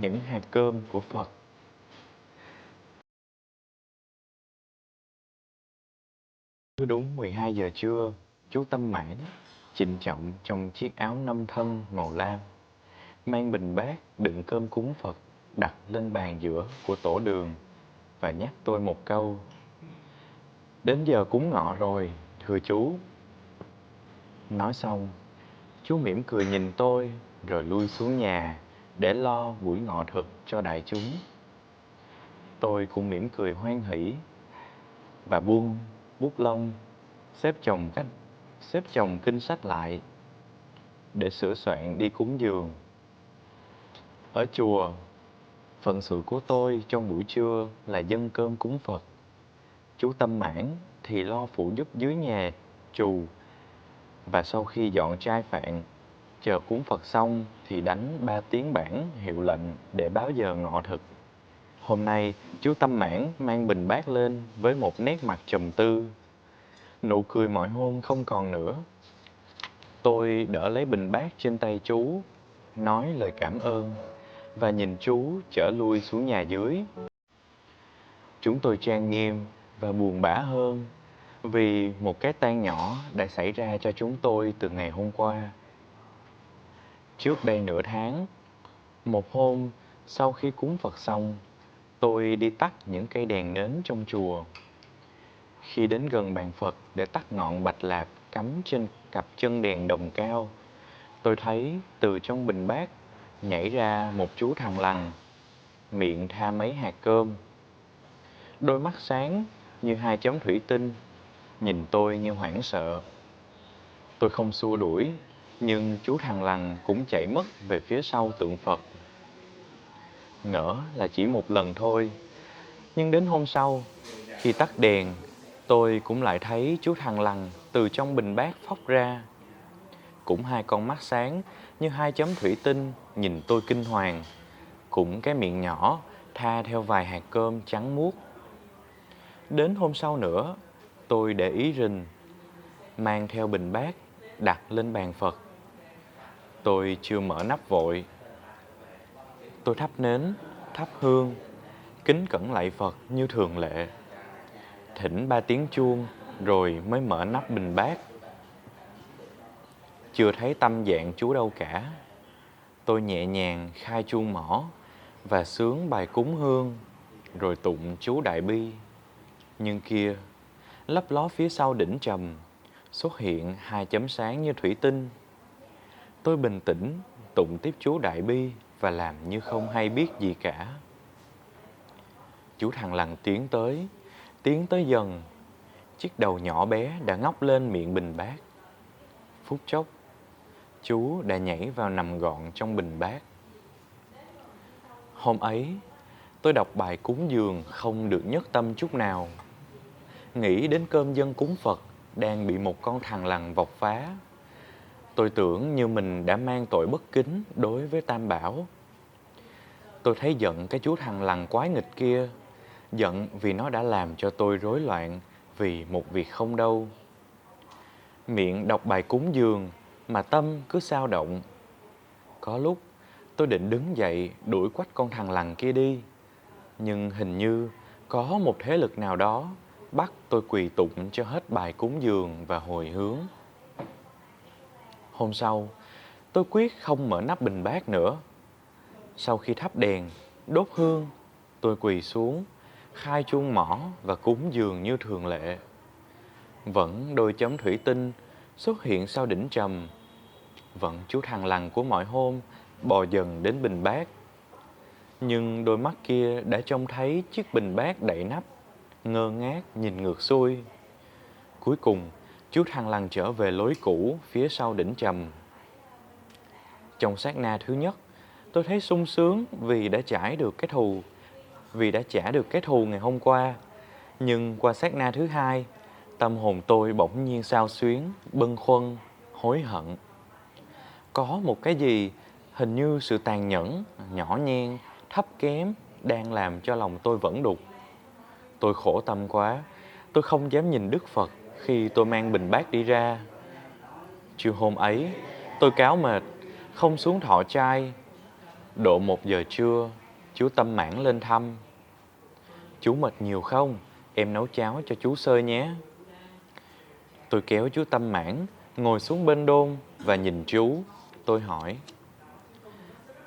Những hạt cơm của Phật. Cứ đúng 12 giờ trưa, chú Tâm Mãn trịnh trọng trong chiếc áo năm thân màu lam, mang bình bát đựng cơm cúng Phật đặt lên bàn giữa của tổ đường và nhắc tôi một câu: "Đến giờ cúng ngọ rồi, thưa chú." Nói xong, chú mỉm cười nhìn tôi rồi lui xuống nhà để lo buổi ngọ thực cho đại chúng. Tôi cũng mỉm cười hoan hỉ và buông bút lông, xếp chồng kinh sách lại để sửa soạn đi cúng dường. Ở chùa, phận sự của tôi trong buổi trưa là dâng cơm cúng Phật. Chú Tâm Mãn thì lo phụ giúp dưới nhà trù, và sau khi dọn trai phạn, chờ cúng Phật xong thì đánh 3 tiếng bảng hiệu lệnh để báo giờ ngọ thực. Hôm nay, chú Tâm Mãn mang bình bát lên với một nét mặt trầm tư. Nụ cười mọi hôm không còn nữa. Tôi đỡ lấy bình bát trên tay chú, nói lời cảm ơn và nhìn chú chở lui xuống nhà dưới. Chúng tôi trang nghiêm và buồn bã hơn vì một cái tang nhỏ đã xảy ra cho chúng tôi từ ngày hôm qua. Trước đây nửa tháng, một hôm sau khi cúng Phật xong, tôi đi tắt những cây đèn nến trong chùa. Khi đến gần bàn Phật để tắt ngọn bạch lạp cắm trên cặp chân đèn đồng cao, tôi thấy từ trong bình bát nhảy ra một chú thằn lằn, miệng tha mấy hạt cơm. Đôi mắt sáng như hai chấm thủy tinh, nhìn tôi như hoảng sợ. Tôi không xua đuổi, nhưng chú thằn lằn cũng chạy mất về phía sau tượng Phật. Ngỡ là chỉ một lần thôi, nhưng đến hôm sau, khi tắt đèn, tôi cũng lại thấy chú thằn lằn từ trong bình bát phóc ra. Cũng hai con mắt sáng như hai chấm thủy tinh nhìn tôi kinh hoàng. Cũng cái miệng nhỏ tha theo vài hạt cơm trắng muốt. Đến hôm sau nữa, tôi để ý rình, mang theo bình bát đặt lên bàn Phật. Tôi chưa mở nắp vội. Tôi thắp nến, thắp hương, kính cẩn lạy Phật như thường lệ. Thỉnh 3 tiếng chuông rồi mới mở nắp bình bát. Chưa thấy tâm dạng chú đâu cả. Tôi nhẹ nhàng khai chuông mõ và xướng bài cúng hương, rồi tụng chú Đại Bi. Nhưng kia, lấp ló phía sau đỉnh trầm, xuất hiện hai chấm sáng như thủy tinh. Tôi bình tĩnh tụng tiếp chú Đại Bi và làm như không hay biết gì cả. Chú thằn lằn tiến tới dần. Chiếc đầu nhỏ bé đã ngóc lên miệng bình bát. Phút chốc, chú đã nhảy vào nằm gọn trong bình bát. Hôm ấy, tôi đọc bài cúng dường không được nhất tâm chút nào. Nghĩ đến cơm dâng cúng Phật đang bị một con thằn lằn vọc phá. Tôi tưởng như mình đã mang tội bất kính đối với Tam Bảo. Tôi thấy giận cái chú thằn lằn quái nghịch kia. Giận vì nó đã làm cho tôi rối loạn vì một việc không đâu. Miệng đọc bài cúng dường mà tâm cứ xao động. Có lúc tôi định đứng dậy đuổi quách con thằn lằn kia đi. Nhưng hình như có một thế lực nào đó bắt tôi quỳ tụng cho hết bài cúng dường và hồi hướng. Hôm sau, tôi quyết không mở nắp bình bát nữa. Sau khi thắp đèn, đốt hương, tôi quỳ xuống, khai chuông mõ và cúng dường như thường lệ. Vẫn đôi chấm thủy tinh xuất hiện sau đỉnh trầm. Vẫn chú thằn lằn của mọi hôm bò dần đến bình bát. Nhưng đôi mắt kia đã trông thấy chiếc bình bát đậy nắp, ngơ ngác nhìn ngược xuôi. Cuối cùng, chú thằn lằn trở về lối cũ phía sau đỉnh trầm. Trong sát na thứ nhất, tôi thấy sung sướng vì đã trả được cái thù ngày hôm qua. Nhưng qua sát na thứ hai, tâm hồn tôi bỗng nhiên xao xuyến, bâng khuâng, hối hận. Có một cái gì, hình như sự tàn nhẫn, nhỏ nhen, thấp kém đang làm cho lòng tôi vẩn đục. Tôi khổ tâm quá, tôi không dám nhìn Đức Phật khi tôi mang bình bát đi ra. Chiều hôm ấy, tôi cáo mệt, không xuống thọ trai. Độ 1 giờ trưa, chú Tâm Mãn lên thăm. Chú mệt nhiều không? Em nấu cháo cho chú sơi nhé. Tôi kéo chú Tâm Mãn ngồi xuống bên đôn và nhìn chú. Tôi hỏi: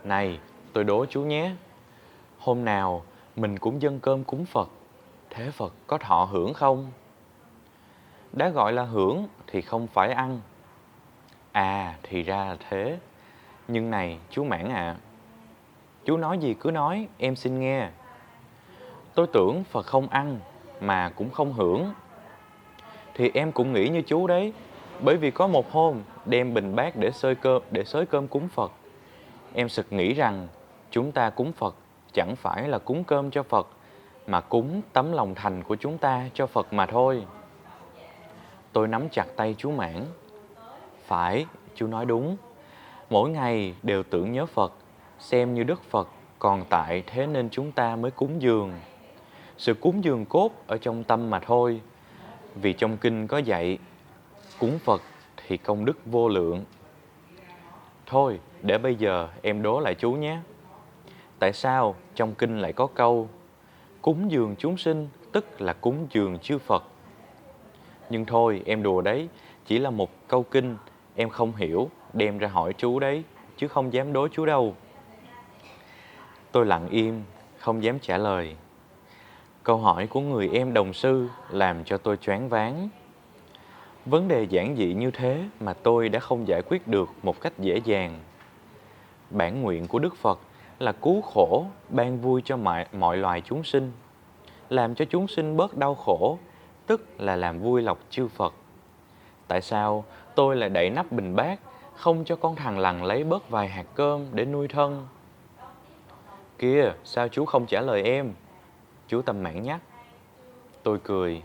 Này, tôi đố chú nhé. Hôm nào mình cũng dâng cơm cúng Phật, thế Phật có thọ hưởng không? Đã gọi là hưởng thì không phải ăn. À, thì ra là thế. Nhưng này, chú Mãn ạ, chú nói gì cứ nói, em xin nghe. Tôi tưởng Phật không ăn mà cũng không hưởng. Thì em cũng nghĩ như chú đấy. Bởi vì có một hôm đem bình bát để xới cơm cúng Phật, em sực nghĩ rằng chúng ta cúng Phật chẳng phải là cúng cơm cho Phật, mà cúng tấm lòng thành của chúng ta cho Phật mà thôi. Tôi nắm chặt tay chú Mãn. Phải, chú nói đúng. Mỗi ngày đều tưởng nhớ Phật, xem như Đức Phật còn tại, thế nên chúng ta mới cúng dường. Sự cúng dường cốt ở trong tâm mà thôi. Vì trong kinh có dạy, cúng Phật thì công đức vô lượng. Thôi, để bây giờ em đố lại chú nhé. Tại sao trong kinh lại có câu cúng dường chúng sinh tức là cúng dường chư Phật? Nhưng thôi, em đùa đấy, chỉ là một câu kinh em không hiểu, đem ra hỏi chú đấy, chứ không dám đố chú đâu. Tôi lặng im, không dám trả lời. Câu hỏi của người em đồng sư làm cho tôi choáng váng. Vấn đề giản dị như thế mà tôi đã không giải quyết được một cách dễ dàng. Bản nguyện của Đức Phật là cứu khổ, ban vui cho mọi loài chúng sinh, làm cho chúng sinh bớt đau khổ, tức là làm vui lòng chư Phật. Tại sao tôi lại đậy nắp bình bát, không cho con thằng lằn lấy bớt vài hạt cơm để nuôi thân? Kìa, sao chú không trả lời em? Chú Tâm Mãn nhắc. Tôi cười.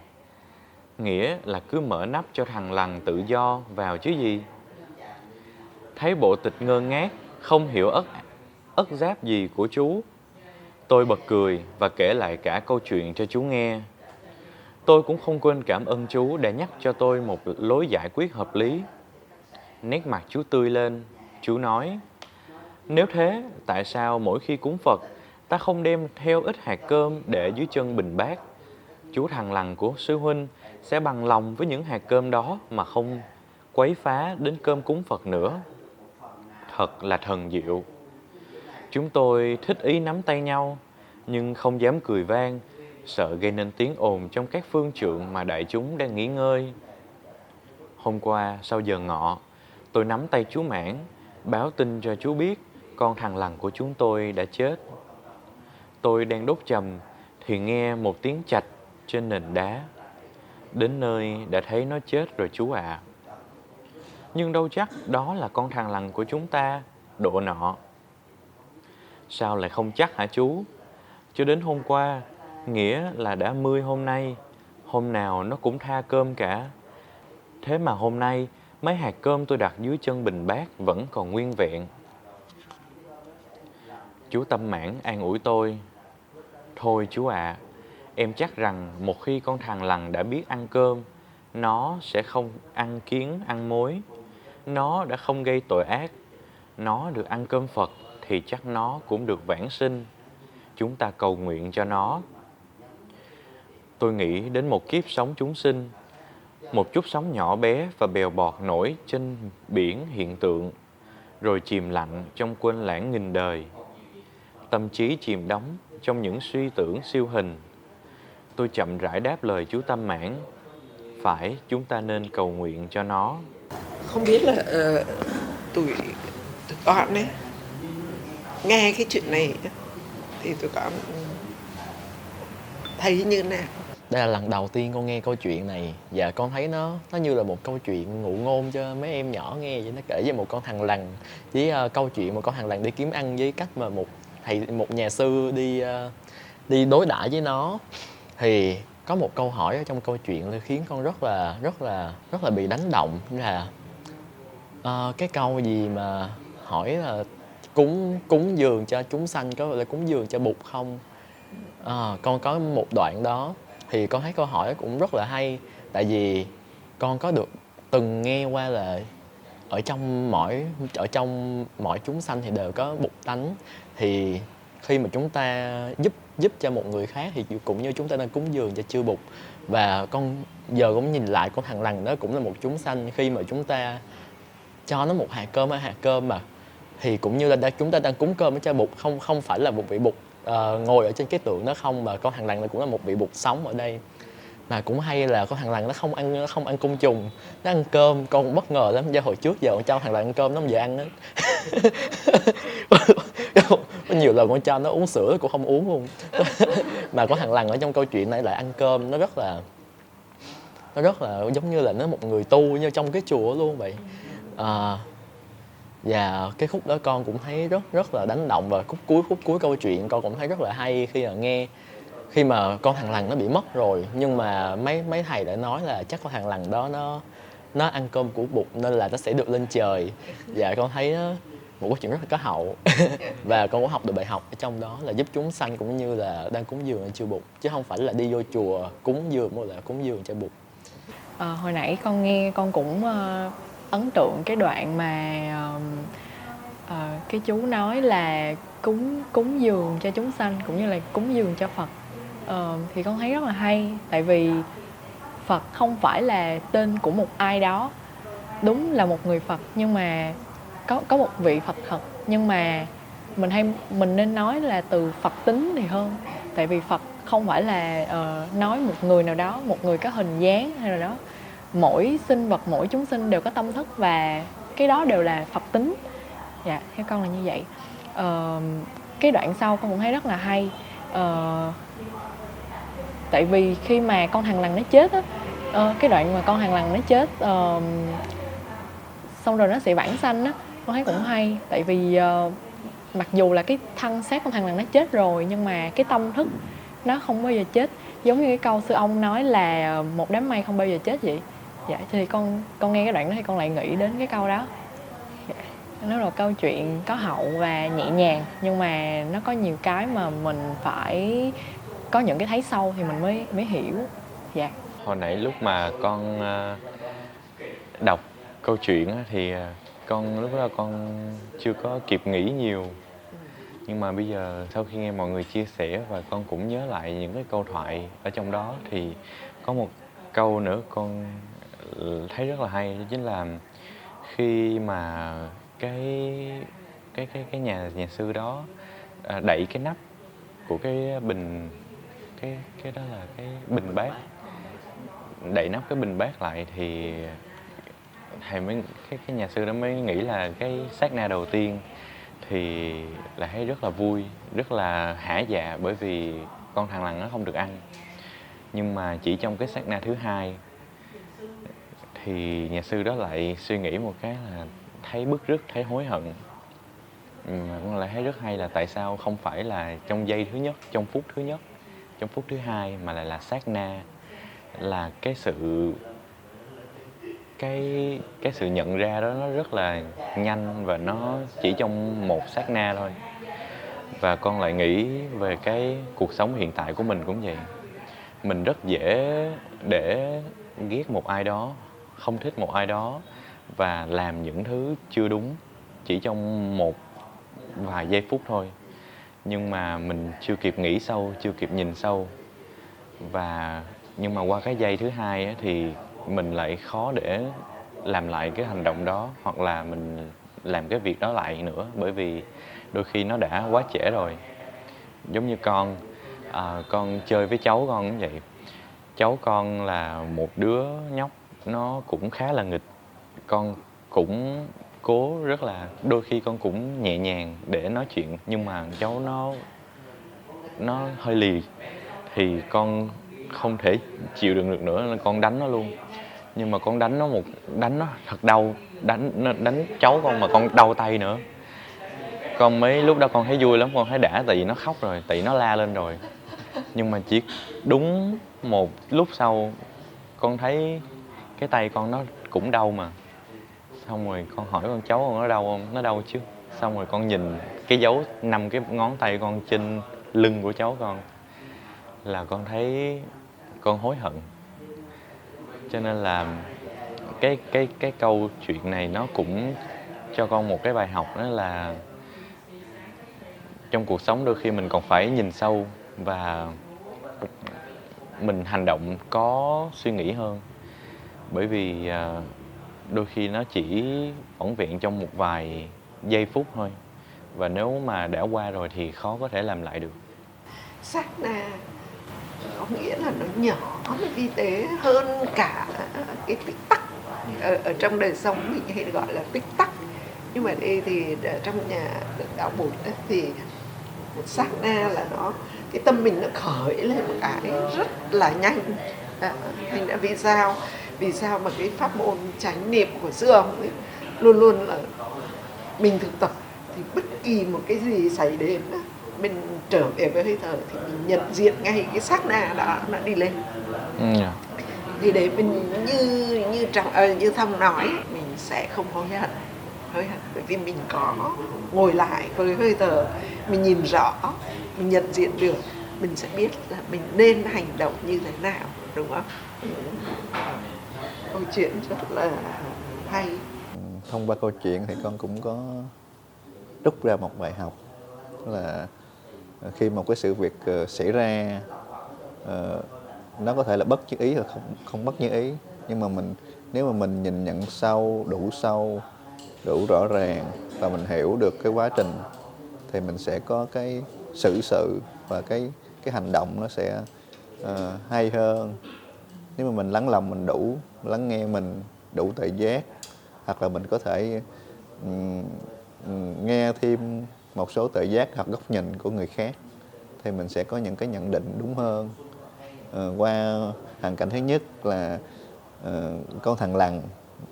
Nghĩa là cứ mở nắp cho thằng lằn tự do vào chứ gì. Thấy bộ tịch ngơ ngác, không hiểu ất giáp gì của chú, tôi bật cười và kể lại cả câu chuyện cho chú nghe. Tôi cũng không quên cảm ơn chú đã nhắc cho tôi một lối giải quyết hợp lý. Nét mặt chú tươi lên, chú nói: Nếu thế, tại sao mỗi khi cúng Phật, ta không đem theo ít hạt cơm để dưới chân bình bát? Chú thằng lằn của sư huynh sẽ bằng lòng với những hạt cơm đó mà không quấy phá đến cơm cúng Phật nữa. Thật là thần diệu. Chúng tôi thích ý nắm tay nhau, nhưng không dám cười vang, sợ gây nên tiếng ồn trong các phương trượng mà đại chúng đang nghỉ ngơi. Hôm qua, sau giờ ngọ, tôi nắm tay chú Mãn, báo tin cho chú biết con thằng lằn của chúng tôi đã chết. Tôi đang đốt chầm thì nghe một tiếng chạch trên nền đá. Đến nơi đã thấy nó chết rồi chú ạ. Nhưng đâu chắc đó là con thằng lằn của chúng ta, độ nọ. Sao lại không chắc hả chú? Cho đến hôm qua, nghĩa là đã 10 hôm nay, hôm nào nó cũng tha cơm cả. Thế mà hôm nay, mấy hạt cơm tôi đặt dưới chân bình bát vẫn còn nguyên vẹn. Chú Tâm Mãn an ủi tôi. Thôi chú ạ, em chắc rằng một khi con thằng lằn đã biết ăn cơm, nó sẽ không ăn kiến, ăn mối. Nó đã không gây tội ác. Nó được ăn cơm Phật thì chắc nó cũng được vãng sinh. Chúng ta cầu nguyện cho nó. Tôi nghĩ đến một kiếp sống chúng sinh, một chút sóng nhỏ bé và bèo bọt nổi trên biển hiện tượng, rồi chìm lặng trong quên lãng nghìn đời. Tâm trí chìm đắm trong những suy tưởng siêu hình. Tôi chậm rãi đáp lời chú Tâm Mãn. Phải, chúng ta nên cầu nguyện cho nó. Không biết là tụi con ấy nghe cái chuyện này thì tụi con thấy như thế nào? Đây là lần đầu tiên con nghe câu chuyện này và con thấy nó như là một câu chuyện ngụ ngôn cho mấy em nhỏ nghe vậy. Nó kể về một con thằn lằn với câu chuyện một con thằn lằn đi kiếm ăn với cách mà một nhà sư đi đối đãi với nó. Thì có một câu hỏi ở trong câu chuyện là khiến con rất là bị đánh động, là cái câu gì mà hỏi là cúng dường cho chúng sanh có phải là cúng dường cho Bụt không? Con có một đoạn đó thì con thấy câu hỏi cũng rất là hay, tại vì con có từng nghe qua là ở trong mọi chúng sanh thì đều có Bụt tánh. Thì khi mà chúng ta giúp cho một người khác thì cũng như chúng ta đang cúng dường cho chư Bụt. Và con giờ cũng nhìn lại con thằng lằn đó cũng là một chúng sanh, khi mà chúng ta cho nó một hạt cơm hay hạt cơm mà thì cũng như là chúng ta đang cúng cơm cho Bụt, không phải là một vị Bụt ngồi ở trên cái tượng đó không, mà con thằng lằn này cũng là một vị Bụt sống ở đây. Mà cũng hay là con thằng lằn nó không ăn côn trùng, nó ăn cơm. Con cũng bất ngờ lắm, do hồi trước giờ con cho thằng lằn ăn cơm nó không về ăn hết. Có nhiều lần con cho nó uống sữa nó cũng không uống luôn. Mà con thằng lằn ở trong câu chuyện này lại ăn cơm, nó rất là giống như là nó một người tu như trong cái chùa luôn vậy. Và cái khúc đó con cũng thấy rất là đánh động, và khúc cuối câu chuyện con cũng thấy rất là hay khi mà nghe, khi mà con thằng lằn nó bị mất rồi nhưng mà mấy thầy đã nói là chắc con thằng lằn đó nó ăn cơm của Bụt nên là nó sẽ được lên trời. Và con thấy nó một câu chuyện rất là có hậu. Và con cũng học được bài học ở trong đó là giúp chúng sanh cũng như là đang cúng dường cho Bụt, chứ không phải là đi vô chùa cúng dường mà là cúng dường cho Bụt. Hồi nãy con nghe con cũng ấn tượng cái đoạn mà cái chú nói là cúng dường cho chúng sanh cũng như là cúng dường cho Phật. Thì con thấy rất là hay, tại vì Phật không phải là tên của một ai đó, đúng là một người Phật, nhưng mà có một vị Phật thật, nhưng mà mình nên nói là từ Phật tính thì hơn, tại vì Phật không phải là nói một người nào đó, một người có hình dáng hay là đó. Mỗi sinh vật, mỗi chúng sinh đều có tâm thức và cái đó đều là Phật tính. Dạ, theo con là như vậy. Cái đoạn sau con cũng thấy rất là hay. Tại vì khi mà con thằng lằn nó chết á, cái đoạn mà con thằng lằn nó chết xong rồi nó sẽ vãng sanh á, con thấy cũng hay. Tại vì mặc dù là cái thân xác con thằng lằn nó chết rồi nhưng mà cái tâm thức nó không bao giờ chết. Giống như cái câu sư ông nói là một đám mây không bao giờ chết vậy. Dạ, thì con nghe cái đoạn đó thì con lại nghĩ đến cái câu đó. Dạ. Nó là câu chuyện có hậu và nhẹ nhàng, nhưng mà nó có nhiều cái mà mình phải có những cái thấy sâu thì mình mới hiểu. Dạ. Hồi nãy lúc mà con đọc câu chuyện á, thì lúc đó con chưa có kịp nghĩ nhiều. Nhưng mà bây giờ sau khi nghe mọi người chia sẻ và con cũng nhớ lại những cái câu thoại ở trong đó, thì có một câu nữa con thấy rất là hay, đó chính là khi mà cái nhà sư đó đậy cái nắp của cái bình, cái đó là cái bình bát, đậy nắp cái bình bát lại, thì thầy mới cái nhà sư đó mới nghĩ là cái sát na đầu tiên thì là thấy rất là vui, rất là hả dạ, bởi vì con thằng lằn nó không được ăn. Nhưng mà chỉ trong cái sát na thứ hai thì nhà sư đó lại suy nghĩ một cái là thấy bứt rứt, thấy hối hận. Mà con lại thấy rất hay là tại sao không phải là trong giây thứ nhất, trong phút thứ nhất, trong phút thứ hai, mà lại là sát na, là cái sự nhận ra đó nó rất là nhanh và nó chỉ trong một sát na thôi. Và con lại nghĩ về cái cuộc sống hiện tại của mình cũng vậy. Mình rất dễ để ghét một ai đó, không thích một ai đó và làm những thứ chưa đúng chỉ trong một vài giây phút thôi. Nhưng mà mình chưa kịp nghĩ sâu, chưa kịp nhìn sâu. Nhưng mà qua cái giây thứ hai ấy, thì mình lại khó để làm lại cái hành động đó, hoặc là mình làm cái việc đó lại nữa, bởi vì đôi khi nó đã quá trễ rồi. Giống như con chơi với cháu con cũng vậy. Cháu con là một đứa nhóc, nó cũng khá là nghịch. Con cũng cố rất là, đôi khi con cũng nhẹ nhàng để nói chuyện, nhưng mà cháu nó hơi lì thì con không thể chịu đựng được nữa nên con đánh nó luôn. Nhưng mà con đánh nó thật đau, đánh cháu con mà con đau tay nữa. Con lúc đó con thấy vui lắm, con thấy đã, tại vì nó khóc rồi, tại vì nó la lên rồi. Nhưng mà chỉ đúng một lúc sau con thấy cái tay con nó cũng đau mà. Xong rồi con hỏi con cháu con nó đau không? Nó đau chứ. Xong rồi con nhìn cái dấu 5 cái ngón tay con trên lưng của cháu con, là con thấy con hối hận. Cho nên là cái câu chuyện này nó cũng cho con một cái bài học, đó là trong cuộc sống đôi khi mình còn phải nhìn sâu và mình hành động có suy nghĩ hơn. Bởi vì đôi khi nó chỉ vỏn vẹn trong một vài giây phút thôi, và nếu mà đã qua rồi thì khó có thể làm lại được. Sát na có nghĩa là nó nhỏ, nó vi tế hơn cả cái tích tắc. Ở trong đời sống mình hay gọi là tích tắc, nhưng mà đây thì trong nhà đạo Bụt thì một sát na là nó, cái tâm mình nó khởi lên một cái rất là nhanh. Thành ra vì sao mà cái pháp môn chánh niệm của xưa ông ấy luôn luôn là mình thực tập thì bất kỳ một cái gì xảy đến mình trở về với hơi thở thì mình nhận diện ngay cái sát na đó nó đi lên. Thì để mình như Thông nói, mình sẽ không hối hận, bởi vì mình có ngồi lại với hơi thở, mình nhìn rõ, mình nhận diện được, mình sẽ biết là mình nên hành động như thế nào, đúng không? Câu chuyện rất là hay. Thông qua câu chuyện thì con cũng có rút ra một bài học, là khi một cái sự việc xảy ra, nó có thể là bất như ý hoặc không bất như ý, nhưng mà nếu mà mình nhìn nhận sâu, đủ rõ ràng và mình hiểu được cái quá trình thì mình sẽ có cái xử sự và cái hành động nó sẽ hay hơn. Nếu mà mình lắng lòng, mình đủ lắng nghe, mình đủ tự giác, hoặc là mình có thể nghe thêm một số tự giác hoặc góc nhìn của người khác, thì mình sẽ có những cái nhận định đúng hơn. Qua hoàn cảnh thứ nhất là con thằng lằn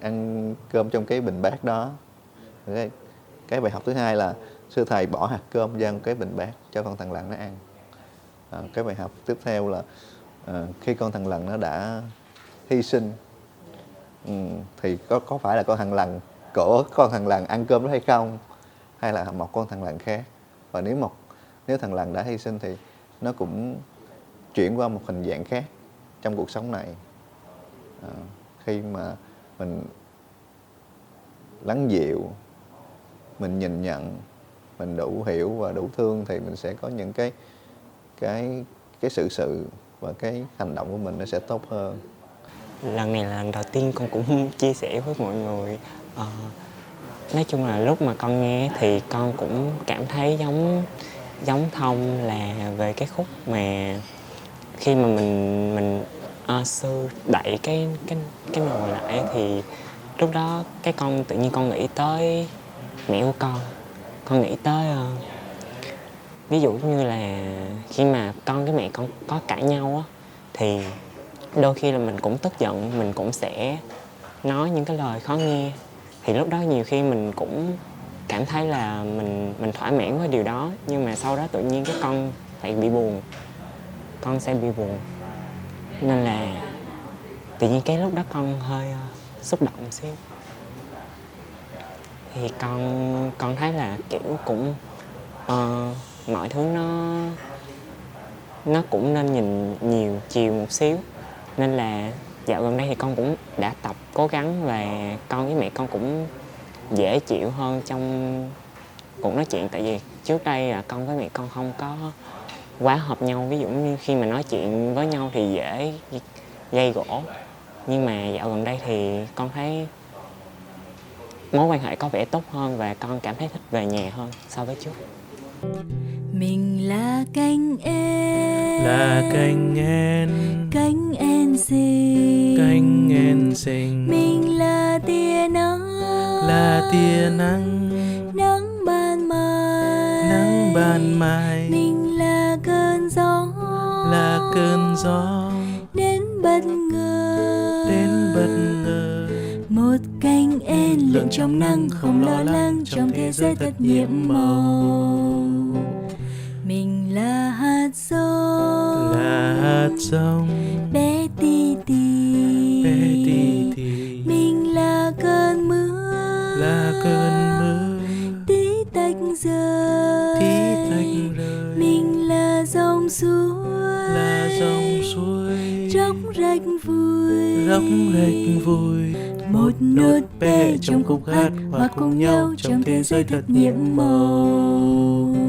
ăn cơm trong cái bình bát đó. Cái bài học thứ hai là sư thầy bỏ hạt cơm vào cái bình bát cho con thằng lằn nó ăn. Cái bài học tiếp theo là khi con thằng lằn nó đã hy sinh, thì có phải là con thằng lằn ăn cơm đó hay không, hay là một con thằng lằn khác. Và nếu thằng lằn đã hy sinh thì nó cũng chuyển qua một hình dạng khác trong cuộc sống này. Khi mà mình lắng dịu, mình nhìn nhận, mình đủ hiểu và đủ thương thì mình sẽ có những cái sự và cái hành động của mình nó sẽ tốt hơn. Lần này là lần đầu tiên con cũng chia sẻ với mọi người. Nói chung là lúc mà con nghe thì con cũng cảm thấy giống Thông, là về cái khúc mà khi mà mình sư đẩy cái nồi lại, thì lúc đó cái con tự nhiên con nghĩ tới mẹ của con nghĩ tới ví dụ như là khi mà con với mẹ con có cãi nhau á, thì đôi khi là mình cũng tức giận, mình cũng sẽ nói những cái lời khó nghe. Thì lúc đó nhiều khi mình cũng cảm thấy là mình thỏa mãn với điều đó, nhưng mà sau đó tự nhiên cái con lại bị buồn, con sẽ bị buồn. Nên là tự nhiên cái lúc đó con hơi xúc động một xíu. Thì con thấy là kiểu cũng mọi thứ nó cũng nên nhìn nhiều chiều một xíu. Nên là dạo gần đây thì con cũng đã tập cố gắng, và con với mẹ con cũng dễ chịu hơn trong cuộc nói chuyện. Tại vì trước đây là con với mẹ con không có quá hợp nhau. Ví dụ như khi mà nói chuyện với nhau thì dễ gây gổ. Nhưng mà dạo gần đây thì con thấy mối quan hệ có vẻ tốt hơn, và con cảm thấy thích về nhà hơn so với trước. Mình là cánh én, cánh én xinh, mình là tia nắng, nắng ban mai, mình là cơn gió, đến bất ngờ, một cánh én lượn trong nắng, không lo lắng trong thế giới thật nhiệm màu. Mình là hạt giống, bé tí tì, mình là cơn mưa, tí tách rơi, mình là dòng suối, róc rách vui, một nốt pe trong khúc hát, hòa cùng nhau trong thế giới thật nhiệm màu.